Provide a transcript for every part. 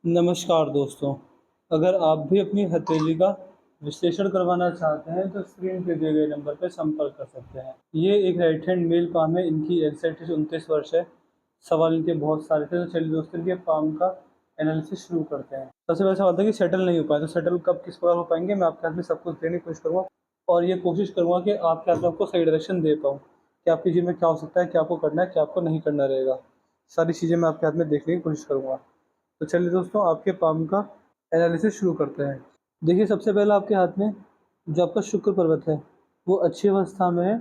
नमस्कार दोस्तों, अगर आप भी अपनी हथेली का विश्लेषण करवाना चाहते हैं तो स्क्रीन पे दिए गए नंबर पर संपर्क कर सकते हैं। ये एक राइट हैंड मेल पाम है, इनकी एग्जैक्ट एज 29 वर्ष है। सवाल इनके बहुत सारे थे, तो चलिए दोस्तों इनके पाम का एनालिसिस शुरू करते हैं। सबसे पहले सवाल था कि सेटल नहीं हो पाए, तो सेटल कब किस प्रकार हो पाएंगे। मैं आपके हाथ में सब कुछ देने की कोशिश करूँगा और ये कोशिश करूँगा कि आपके हाथ में आपको सही डायरेक्शन दे पाऊँ कि आपकी जीवन में क्या हो सकता है, क्या आपको करना है, क्या आपको नहीं करना रहेगा। सारी चीज़ें मैं आपके हाथ में देखने की कोशिश करूँगा। तो चलिए दोस्तों आपके पाम का एनालिसिस शुरू करते हैं। देखिए सबसे पहले आपके हाथ में जो आपका शुक्र पर्वत है वो अच्छी अवस्था में है।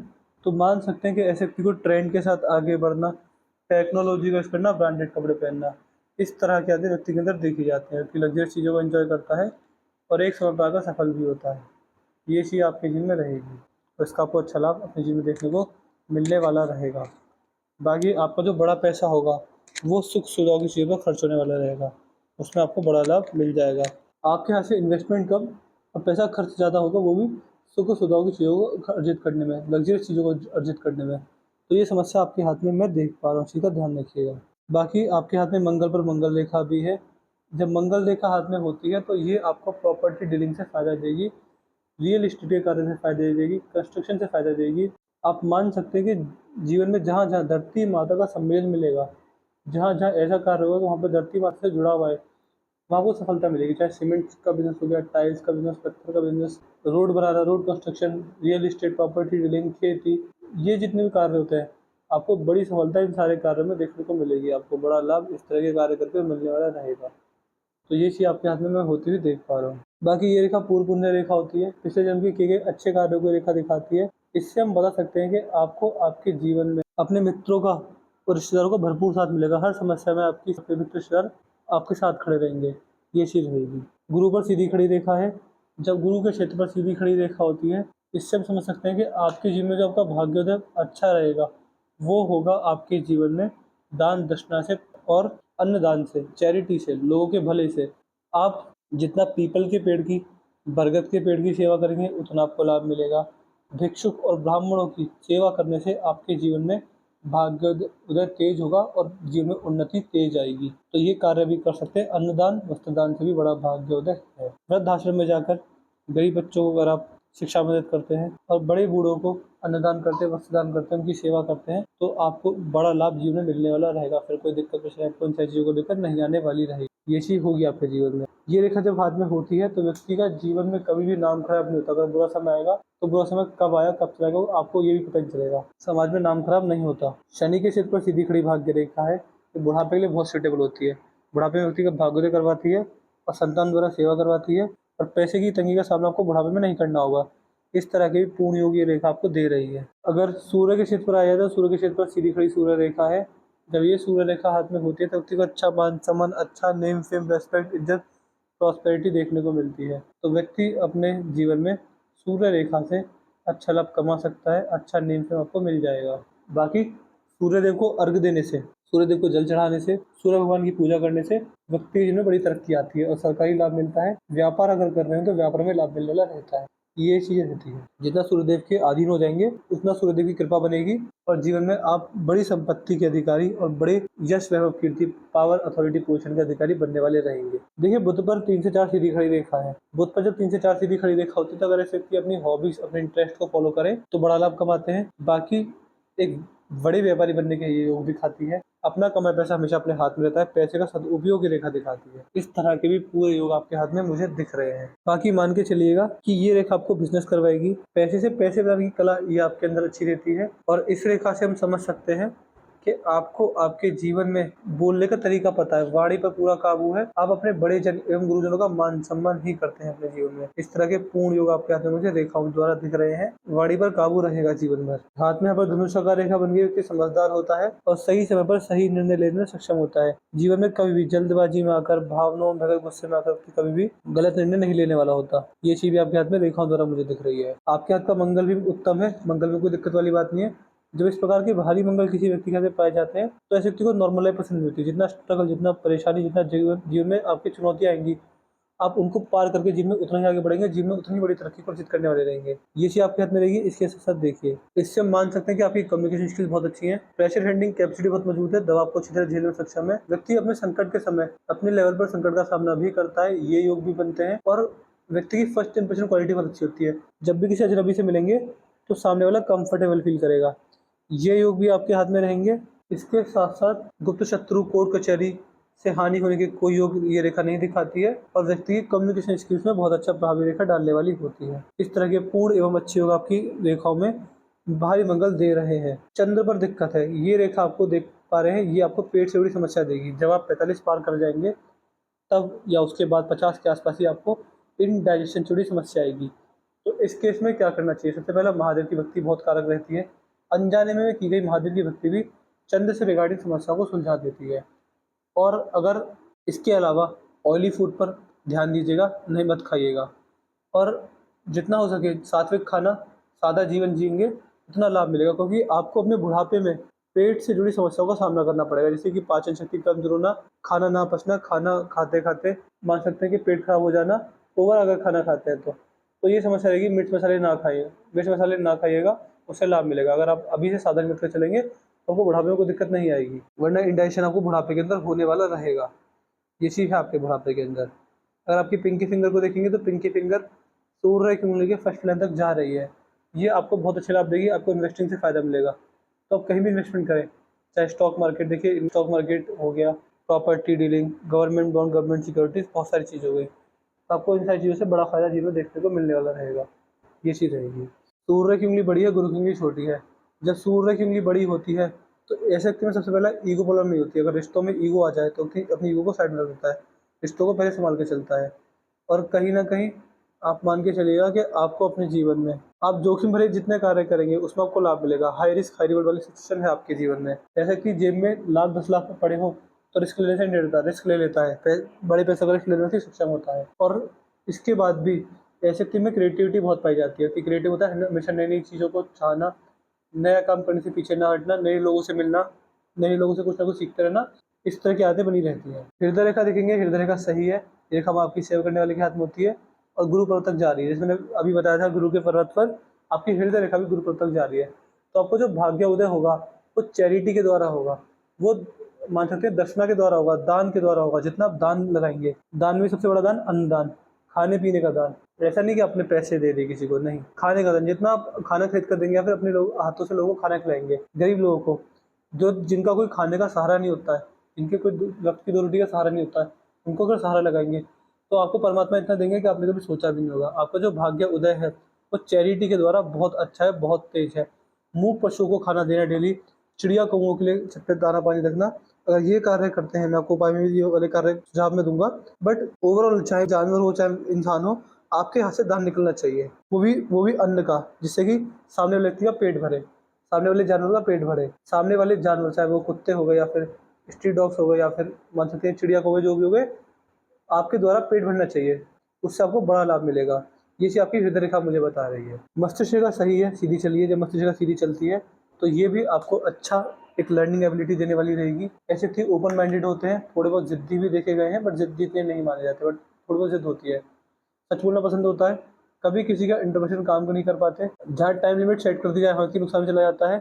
तो मान सकते हैं कि ऐसे व्यक्ति को ट्रेंड के साथ आगे बढ़ना, टेक्नोलॉजी का यूज़ करना, ब्रांडेड कपड़े पहनना, इस तरह के आदि व्यक्ति के अंदर देखी जाती है कि लग्जरियस चीज़ों को एंजॉय करता है और एक समय पर आकर सफल भी होता है। ये चीज़ आपके जीवन में रहेगी, तो इसका आपको अच्छा लाभ अपने जीवन में देखने को मिलने वाला रहेगा। बाकी आपका जो बड़ा पैसा होगा वो सुख सुविधाओं की चीज़ों पर खर्च होने वाला रहेगा, उसमें आपको बड़ा लाभ मिल जाएगा। आपके यहाँ से इन्वेस्टमेंट कम और पैसा खर्च ज़्यादा होगा, वो भी सुख सुविधाओं की चीज़ों को अर्जित करने में, लग्जरियस चीज़ों को अर्जित करने में। तो ये समस्या आपके हाथ में मैं देख पा रहा हूँ, इसी का ध्यान रखिएगा। बाकी आपके हाथ में मंगल पर मंगल रेखा भी है। जब मंगल रेखा हाथ में होती है तो ये आपको प्रॉपर्टी डीलिंग से फ़ायदा देगी, रियल एस्टेट के कार्य से फ़ायदा देगी, कंस्ट्रक्शन से फ़ायदा देगी। आप मान सकते हैं कि जीवन में जहाँ-जहाँ धरती माता का सम्मेलन मिलेगा, जहाँ-जहाँ ऐसा कार्य होगा तो वहाँ पे धरती माता से जुड़ा हुआ है, वहाँ आपको सफलता मिलेगी। चाहे सीमेंट का बिज़नेस हो गया, टाइल्स का बिज़नेस, पत्थर का बिज़नेस, रोड बनाना, road construction, real estate, property dealing, खेती, ये जितने भी कार्य होते हैं, आपको बड़ी सफलता इन सारे कार्यों में देखने को मिलेगी। आपको बड़ा लाभ इस तरह के कार्य करके मिलने वाला रहेगा। तो ये चीज़ आपके हाथ में मैं होती हुई देख पा रहा हूँ। बाकी ये रेखा पूर्व पुण्य रेखा होती है, पिछले जन्म के किए गए अच्छे कार्यों को रेखा दिखाती है। इससे हम बता सकते हैं कि आपको आपके जीवन में अपने मित्रों का और रिश्तेदारों का भरपूर साथ मिलेगा। हर समस्या में आपकी सबके मित्र रिश्तेदार आपके साथ खड़े रहेंगे, ये चीज़ रहेगी। गुरु पर सीधी खड़ी रेखा है। जब गुरु के क्षेत्र पर सीधी खड़ी रेखा होती है, इससे हम समझ सकते हैं कि आपके जीवन में जो आपका भाग्योदय अच्छा रहेगा, वो होगा आपके जीवन में दान दक्षिणा से और अन्नदान से, चैरिटी से, लोगों के भले से। आप जितना पीपल के पेड़ की, बरगद के पेड़ की सेवा करेंगे उतना आपको लाभ मिलेगा। भिक्षुक और ब्राह्मणों की सेवा करने से आपके जीवन में भाग्योदय तेज होगा और जीवन में उन्नति तेज आएगी। तो ये कार्य भी कर सकते हैं। अन्नदान, वस्त्रदान से भी बड़ा भाग्योदय है। वृद्धाश्रम में जाकर गरीब बच्चों को अगर आप शिक्षा मदद करते हैं और बड़े बूढ़ों को अन्नदान करते हैं, वस्त्रदान करते हैं, उनकी सेवा करते हैं, तो आपको बड़ा लाभ जीवन में मिलने वाला रहेगा। फिर कोई दिक्कत परेशानी आपको इन सारी चीज़ों को लेकर नहीं आने वाली रहेगी। ये चीज़ होगी आपके जीवन में। ये रेखा जब हाथ में होती है तो व्यक्ति का जीवन में कभी भी नाम खराब नहीं होता। अगर बुरा समय आएगा तो बुरा समय कब आया कब चला गया आपको ये भी पता नहीं चलेगा। समाज में नाम खराब नहीं होता। शनि के क्षेत्र पर सीधी खड़ी भाग्य रेखा है, तो बुढ़ापे के लिए बहुत सूटेबल होती है। बुढ़ापे में व्यक्ति का भाग्योदय करवाती है और संतान द्वारा सेवा करवाती है और पैसे की तंगी का सामना आपको बुढ़ापे में नहीं करना होगा। इस तरह की भी पूर्ण योग ये रेखा आपको दे रही है। अगर सूर्य के क्षेत्र पर आ जाए तो सूर्य के क्षेत्र पर सीधी खड़ी सूर्य रेखा है। जब ये सूर्य रेखा हाथ में होती है तो व्यक्ति को अच्छा मान सम्मान, अच्छा नेम फेम, रेस्पेक्ट, इज्जत, प्रॉस्पेरिटी देखने को मिलती है। तो व्यक्ति अपने जीवन में सूर्य रेखा से अच्छा लाभ कमा सकता है, अच्छा नेम फेम आपको मिल जाएगा। बाकी सूर्यदेव को अर्घ्य देने से, सूर्यदेव को जल चढ़ाने से, सूर्य भगवान की पूजा करने से व्यक्ति के जीवन में बड़ी तरक्की आती है और सरकारी लाभ मिलता है। व्यापार अगर कर रहे हैं तो व्यापार में लाभ मिलने वाला रहता है। ये चीज़ें रहती है। जितना सूर्यदेव के अधीन हो जाएंगे उतना सूर्यदेव की कृपा बनेगी और जीवन में आप बड़ी संपत्ति के अधिकारी और बड़े यश, वैभव, कीर्ति, पावर, अथॉरिटी, पोजीशन के अधिकारी बनने वाले रहेंगे। देखिए बुध पर 3 से 4 सीधी खड़ी रेखा है। बुध पर जब 3 से 4 सीधी खड़ी रेखा होती है तो अगर ऐसे व्यक्ति अपनी हॉबीज, अपने इंटरेस्ट को फॉलो करें तो बड़ा लाभ कमाते हैं। बाकी एक बड़े व्यापारी बनने के ये योग दिखाती है। अपना कमाया पैसा हमेशा अपने हाथ में रहता है, पैसे का सदुपयोग की रेखा दिखाती है। इस तरह के भी पूरे योग आपके हाथ में मुझे दिख रहे हैं। बाकी मान के चलिएगा कि ये रेखा आपको बिजनेस करवाएगी। पैसे से पैसे बनाने की कला ये आपके अंदर अच्छी रहती है और इस रेखा से हम समझ सकते हैं कि आपको आपके जीवन में बोलने का तरीका पता है, वाणी पर पूरा काबू है। आप अपने बड़े जन एवं गुरुजनों का मान सम्मान ही करते हैं अपने जीवन में। इस तरह के पूर्ण योग आपके हाथ में मुझे रेखाओं द्वारा दिख रहे हैं। वाणी पर काबू रहेगा जीवन भर। हाथ में यहाँ पर धनुष का रेखा बन गई, व्यक्ति समझदार होता है और सही समय पर सही निर्णय लेने में सक्षम होता है। जीवन में कभी भी जल्दबाजी में आकर, भावनाओं में भगत, गुस्से में आकर कभी भी गलत निर्णय नहीं लेने वाला होता। ये चीज भी आपके हाथ में रेखाओं द्वारा मुझे दिख रही है। आपके हाथ का मंगल भी उत्तम है, मंगल में कोई दिक्कत वाली बात नहीं है। जब इस प्रकार के भारी मंगल किसी व्यक्ति के अंदर पाए जाते हैं तो ऐसे व्यक्ति को नॉर्मल लाइफ पसंद नहीं होती। जितना स्ट्रगल, जितना परेशानी, जितना जीवन में आपकी चुनौतियां आएंगी, आप उनको पार करके जीवन में उतना ही आगे बढ़ेंगे, जीवन में उतनी बड़ी तरक्की को अर्जित करने वाले रहेंगे। ये चीज़ आपके हाथ में रहेगी। इसके साथ देखिए, इससे हम मान सकते हैं कि आपकी कम्युनिकेशन स्किल्स बहुत अच्छी हैं, प्रेशर हैंडलिंग कैपेसिटी बहुत मजबूत है, दबाव को अच्छी तरह झेलने में सक्षम है, व्यक्ति अपने संकट के समय अपने लेवल पर संकट का सामना भी करता है, ये योग भी बनते हैं। और व्यक्ति की फर्स्ट इंप्रेशन क्वालिटी बहुत अच्छी होती है। जब भी किसी अजनबी से मिलेंगे तो सामने वाला कंफर्टेबल फील करेगा। ये योग भी आपके हाथ में रहेंगे। इसके साथ साथ गुप्त शत्रु, कोर्ट कचहरी से हानि होने की कोई योग ये रेखा नहीं दिखाती है और व्यक्ति की कम्युनिकेशन स्किल्स में बहुत अच्छा प्रभावी रेखा डालने वाली होती है। इस तरह के पूर्ण एवं अच्छे योग आपकी रेखाओं में भारी मंगल दे रहे हैं। चंद्र पर दिक्कत है, ये रेखा आपको देख पा रहे हैं, ये आपको पेट से बड़ी समस्या देगी। जब आप 45 पार कर जाएंगे तब या उसके बाद 50 के आसपास ही आपको इनडाइजेशन से जुड़ी समस्या आएगी। तो इस केस में क्या करना चाहिए? सबसे पहला, महादेव की भक्ति बहुत कारगर रहती है। अनजाने में की गई महादेव की भक्ति भी चंद्र से रिगार्डिंग समस्या को सुलझा देती है। और अगर इसके अलावा ऑयली फूड पर ध्यान दीजिएगा, नहीं मत खाइएगा। और जितना हो सके सात्विक खाना, सादा जीवन जिएंगे उतना लाभ मिलेगा, क्योंकि आपको अपने बुढ़ापे में पेट से जुड़ी समस्याओं का सामना करना पड़ेगा, जैसे कि पाचन शक्ति कमजोर होना, खाना ना पचना, खाना खाते खाते मान सकते हैं कि पेट खराब हो जाना, ओवर अगर खाना खाते हैं तो ये समस्या रहेगी। मिर्च मसाले ना खाइए, मिर्च मसाले ना खाइएगा, उससे लाभ मिलेगा। अगर आप अभी से सावधानी रखकर चलेंगे तो आपको बुढ़ापे में कोई दिक्कत नहीं आएगी, वरना इंडाइजेशन आपको बुढ़ापे के अंदर होने वाला रहेगा। ये चीज़ है आपके बुढ़ापे के अंदर। अगर आपकी पिंकी फिंगर को देखेंगे तो पिंकी फिंगर सूर्य की उंगली के फर्स्ट लाइन तक जा रही है। ये आपको बहुत अच्छे लाभ देगी, आपको इन्वेस्टिंग से फ़ायदा मिलेगा। तो आप कहीं भी इन्वेस्टमेंट करें, चाहे स्टॉक मार्केट, देखिए स्टॉक मार्केट हो गया, property dealing, government bond, government securities, बहुत सारी चीज़ हो गई। तो आपको इन सारी चीज़ों से बड़ा फ़ायदा जीवन में देखने को मिलने वाला रहेगा। ये चीज़ रहेगी। सूर्य की उंगली बड़ी है, गुरु की उंगली छोटी है। जब सूर्य की उंगली बड़ी होती है तो ऐसे व्यक्ति में सबसे पहला ईगो प्रॉब्लम नहीं होती है। अगर रिश्तों में ईगो आ जाए तो अपनी ईगो को साइड में रख देता है, रिश्तों को पहले संभाल के चलता है। और कहीं न कहीं आप मान के चलिएगा कि आपको अपने जीवन में आप जोखिम भरे जितने कार्य करेंगे उसमें आपको लाभ मिलेगा। हाई रिस्क हाई रिवॉर्ड वाली सिचुएशन है आपके जीवन में। जैसे कि जेब में लाख 10 लाख पड़े हों तो रिस्क लेने से नहीं डरता, रिस्क ले लेता है, बड़े पैसों का रिस्क लेने से सक्षम होता है। और इसके बाद भी ऐसे व्यक्ति में क्रिएटिविटी बहुत पाई जाती है कि क्रिएटिव होता है हमेशा नई नई चीज़ों को चाहना, नया काम करने से पीछे ना हटना, नए लोगों से मिलना, नए लोगों से कुछ ना कुछ सीखते रहना, इस तरह की आदतें बनी रहती हैं। हृदय रेखा देखेंगे, हृदय रेखा सही है, ये रेखा आपकी सेवा करने वाले के हाथ में होती है और गुरु पर्वत तक जा रही है। जैसे मैंने अभी बताया था, गुरु के पर्वत पर आपकी हृदय रेखा भी गुरु पर्वत तक जा रही है। तो आपको जो भाग्य उदय होगा वो चैरिटी के द्वारा होगा, वो मान सकते हैं दक्षिणा के द्वारा होगा, दान के द्वारा होगा। जितना आप दान लगाएंगे, दान में सबसे बड़ा दान अन्नदान, खाने पीने का दान। ऐसा नहीं कि आपने पैसे दे दिए किसी को, नहीं, खाने का दान। जितना आप खाना खरीद कर देंगे या फिर अपने लोग हाथों से लोगों को खाना खिलाएंगे, गरीब लोगों को, जो जिनका कोई खाने का सहारा नहीं होता है, जिनके कोई वक्त की 2 रोटी का सहारा नहीं होता है, उनको अगर सहारा लगाएंगे तो आपको परमात्मा इतना देंगे कि आपने कभी सोचा भी नहीं होगा। आपका जो भाग्य उदय है वो चैरिटी के द्वारा बहुत अच्छा है, बहुत तेज है। मूक पशुओं को खाना देना डेली, चिड़िया कौओं के लिए छत पे दाना पानी रखना, अगर ये कार्य करते हैं, मैं आपको उपाय में भी ये वाले कार्य सुझाव में दूंगा। बट ओवरऑल चाहे जानवर हो चाहे इंसान हो, आपके हाथ से दान निकलना चाहिए, वो भी अन्न का, जिससे कि सामने वाले व्यक्ति का पेट भरे, सामने वाले जानवर का पेट भरे। सामने वाले जानवर चाहे वो कुत्ते हो गए या फिर स्ट्रीट डॉग्स हो गए या फिर मान सकते हैं चिड़िया कौवे, जो भी हो गए, आपके द्वारा पेट भरना चाहिए, उससे आपको बड़ा लाभ मिलेगा। ये चीज़ आपकी हृदय रेखा मुझे बता रही है। मस्तिष्क रेखा सही है, सीधी चली है। जब मस्तिष्क रेखा सीधी चलती है तो ये भी आपको अच्छा एक लर्निंग एबिलिटी देने वाली रहेगी। ऐसे व्यक्ति ओपन माइंडेड होते हैं, थोड़े बहुत ज़िद्दी भी देखे गए हैं, बट ज़िद्दी इतने नहीं माने जाते, बट थोड़ी बहुत ज़िद होती है। सच बोलना पसंद होता है, कभी किसी का इंटरप्रेशन काम को नहीं कर पाते। जहाँ टाइम लिमिट सेट कर दी जाए वहाँ की नुकसान चला जाता है।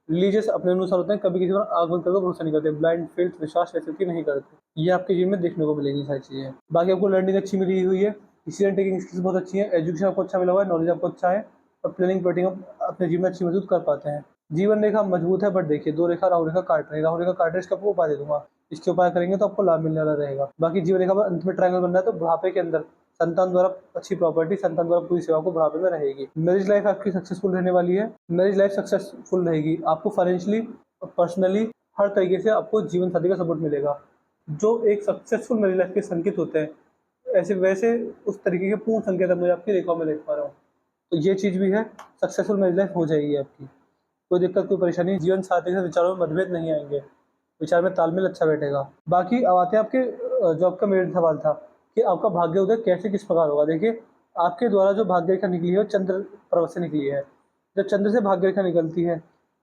रिलीजियस अपने अनुसार होते हैं, कभी किसी पर आँख बंद करके भरोसा नहीं करते, ब्लाइंड फेथ विश्वास वैसे की नहीं करते। ये आपके जीवन में देखने को मिलेगी सारी चीज़ें। बाकी आपको लर्निंग अच्छी मिली हुई है, डिसीजन टेकिंग स्किल्स बहुत अच्छी है, एजुकेशन आपको अच्छा मिला हुआ है, नॉलेज आपको अच्छा है और प्लानिंग प्लॉटिंग आप अपने जीवन में अच्छी मजबूत कर पाते हैं। जीवन रेखा मजबूत है, बट देखिए 2 रेखा राहु रेखा काट रही है। राहु रेखा काट रही है, इसका आपको उपाय दे दूंगा, इसके उपाय करेंगे तो आपको लाभ मिलने वाला रहेगा। बाकी जीवन रेखा पर अंत में ट्रायंगल बन रहा है, तो बुढ़ापे के अंदर संतान द्वारा अच्छी प्रॉपर्टी, संतान द्वारा पूरी सेवा को बुढ़ापे में रहेगी। मैरिज लाइफ आपकी सक्सेसफुल रहने वाली है, मैरिज लाइफ सक्सेसफुल रहेगी। आपको फाइनेंशियली और पर्सनली हर तरीके से आपको जीवन साथी का सपोर्ट मिलेगा, जो एक सक्सेसफुल मैरिज लाइफ के संकेत होते हैं। ऐसे वैसे उस तरीके के पूर्ण संकेत मैं आपकी रेखाओं में देख पा रहा हूँ। तो ये चीज़ भी है, सक्सेसफुल मैरिज लाइफ हो जाएगी आपकी, कोई दिक्कत कोई परेशानी, जीवन साथी के विचारों में मतभेद नहीं आएंगे, विचार में तालमेल अच्छा बैठेगा। बाकी अब आते हैं आपके जो आपका मेन सवाल था कि आपका भाग्य उदय कैसे किस प्रकार होगा। देखिए, आपके द्वारा जो भाग्य रेखा निकली है वो चंद्र पर्वत से निकली है। जब चंद्र से भाग्य रेखा निकलती है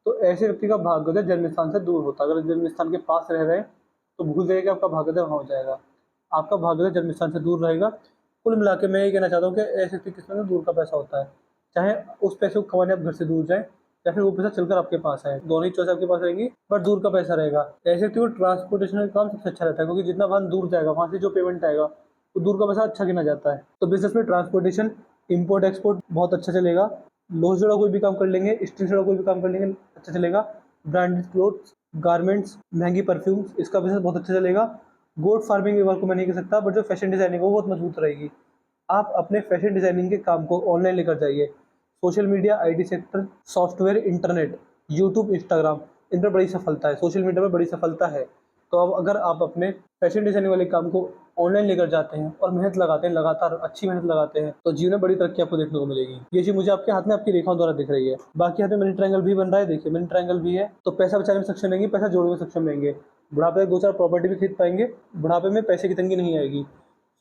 तो ऐसे व्यक्ति का भाग्योदय जन्म स्थान से दूर होता है। अगर जन्म स्थान के पास रह रहे हैं तो भूल जाइए कि आपका भाग्योदय वहाँ हो जाएगा। आपका भाग्योदय जन्म स्थान से दूर रहेगा, कुल मिला के मैं ये कहना चाहता हूँ कि ऐसी किस्मत में दूर का पैसा होता है, चाहे उस पैसे को कमाने आप घर से दूर जाएँ या फिर वो पैसा चलकर आपके पास आए, दोनों ही चॉइस आपके पास रहेगी, बट दूर का पैसा रहेगा। ऐसे तो ट्रांसपोर्टेशन का काम सबसे अच्छा रहता है, क्योंकि जितना वाहन दूर जाएगा वहाँ से जो पेमेंट आएगा वो दूर का पैसा अच्छा गिना जाता है। तो बिजनेस में ट्रांसपोर्टेशन, इम्पोर्ट एक्सपोर्ट बहुत अच्छा चलेगा। लोहे से जुड़ा कोई भी काम कर लेंगे, स्टील से जुड़ा कोई भी काम कर लेंगे, अच्छा चलेगा। ब्रांडेड क्लोथ्स, गारमेंट्स, महंगी परफ्यूम्स, इसका बिजनेस बहुत अच्छा चलेगा। गोट फार्मिंग के बारे को मैं नहीं कह सकता, बट जो फैशन डिजाइनिंग है वो बहुत मजबूत रहेगी। आप अपने फैशन डिजाइनिंग के काम को ऑनलाइन लेकर जाइए। Social media, IT sector, software, internet, YouTube, Instagram, इन पर बड़ी सफलता है, सोशल मीडिया में बड़ी सफलता है। तो अब अगर आप अपने फैशन डिजाइनिंग वाले काम को ऑनलाइन लेकर जाते हैं और मेहनत लगाते हैं, लगातार अच्छी मेहनत लगाते हैं, तो जीवन में बड़ी तरक्की आपको देखने को मिलेगी। ये चीज मुझे आपके हाथ में आपकी रेखाओं द्वारा दिख रही है। बाकी हाथ में मनी ट्रायंगल भी बन रहा है, देखिए मनी ट्रायंगल भी है, तो पैसा बचाने में सक्षम रहेंगे, पैसा जोड़ने में सक्षम रहेंगे। बुढ़ापे में 2-4 प्रॉपर्टी भी खरीद पाएंगे, बुढ़ापे में पैसे की तंगी नहीं आएगी।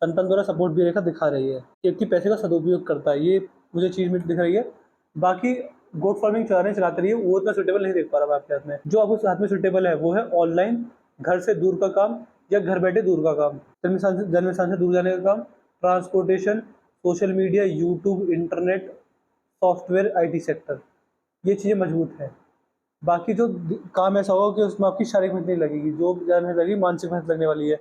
संतान द्वारा सपोर्ट भी रेखा दिखा रही है, व्यक्ति पैसे का सदुपयोग करता है, ये मुझे चीज में दिख रही है। बाकी गोट फार्मिंग चलाते रहिए, वो इतना सुटेबल नहीं देख पा रहा मैं आपके हाथ में। जो आपको हाथ में सुटेबल है वो है ऑनलाइन, घर से दूर का काम या घर बैठे दूर का काम, जन्म स्थान से दूर जाने का काम, transportation, social media, YouTube, internet, software, IT sector, ये चीज़ें मजबूत है। बाकी जो काम ऐसा होगा कि उसमें आपकी शारीरिक मेहनत नहीं लगेगी, जो ज़्यादा मेहनत लगेगी मानसिक मेहनत लगने वाली है।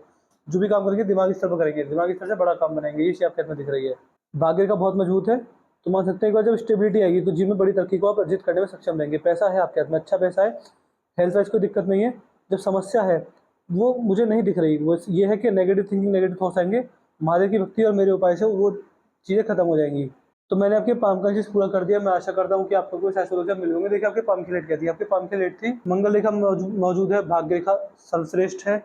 जो भी काम करेंगे दिमागी स्तर पर करेंगे, दिमागी स्तर से बड़ा काम बनाएंगे, ये चीज़ आपके हाथ में दिख रही है। भाग्य का बहुत मजबूत है, तो मान सकते हैं एक बार जब स्टेबिलिटी आएगी तो जीवन में बड़ी तरक्की को आप अर्जित करने में सक्षम रहेंगे। पैसा है आपके हाथ में, अच्छा पैसा है, हेल्थ वाइज कोई दिक्कत नहीं है। जब समस्या है वो मुझे नहीं दिख रही, वो ये है कि नेगेटिव थिंकिंग, नेगेटिव थॉट्स आएंगे। महादेव की भक्ति और मेरे उपाय से वो चीज़ें खत्म हो जाएंगी। तो मैंने आपके पाम का चीज़ पूरा कर दिया। मैं आशा करता हूँ कि आपको कोई ऐसा सोल्यूशन मिल होंगे। देखिए आपके पाम की लेट क्या थी, आपके पाम की लेट थी मंगल रेखा मौजूद है, भाग्य रेखा सर्वश्रेष्ठ है,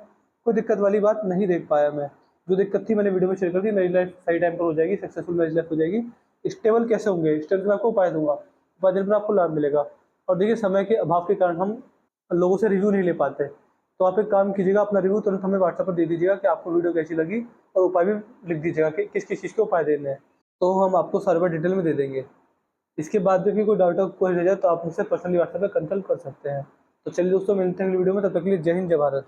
कोई दिक्कत वाली बात नहीं देख पाया मैं। जो दिक्कत थी मैंने वीडियो में शेयर कर दी। मेरी लाइफ सही टाइम पर हो जाएगी, सक्सेसफुल मेरी लाइफ हो जाएगी। स्टेबल कैसे होंगे, स्टेबल मैं आपको उपाय दूंगा, उपाय देने पर आपको लाभ मिलेगा। और देखिए समय के अभाव के कारण हम लोगों से रिव्यू नहीं ले पाते, तो आप एक काम कीजिएगा, अपना रिव्यू तुरंत हमें व्हाट्सएप पर दे दीजिएगा कि आपको वीडियो कैसी लगी, और उपाय भी लिख दीजिएगा कि किस किस चीज़ के उपाय देने हैं, तो हम आपको सर्वर डिटेल में दे देंगे। इसके बाद भी कोई डाउट कोई रह जाए तो आप मुझसे पर्सनली व्हाट्सएप पर कंसल्ट कर सकते हैं। तो चलिए दोस्तों, मिलते हैं अगली वीडियो में, तब तक के लिए जय हिंद, जय भारत।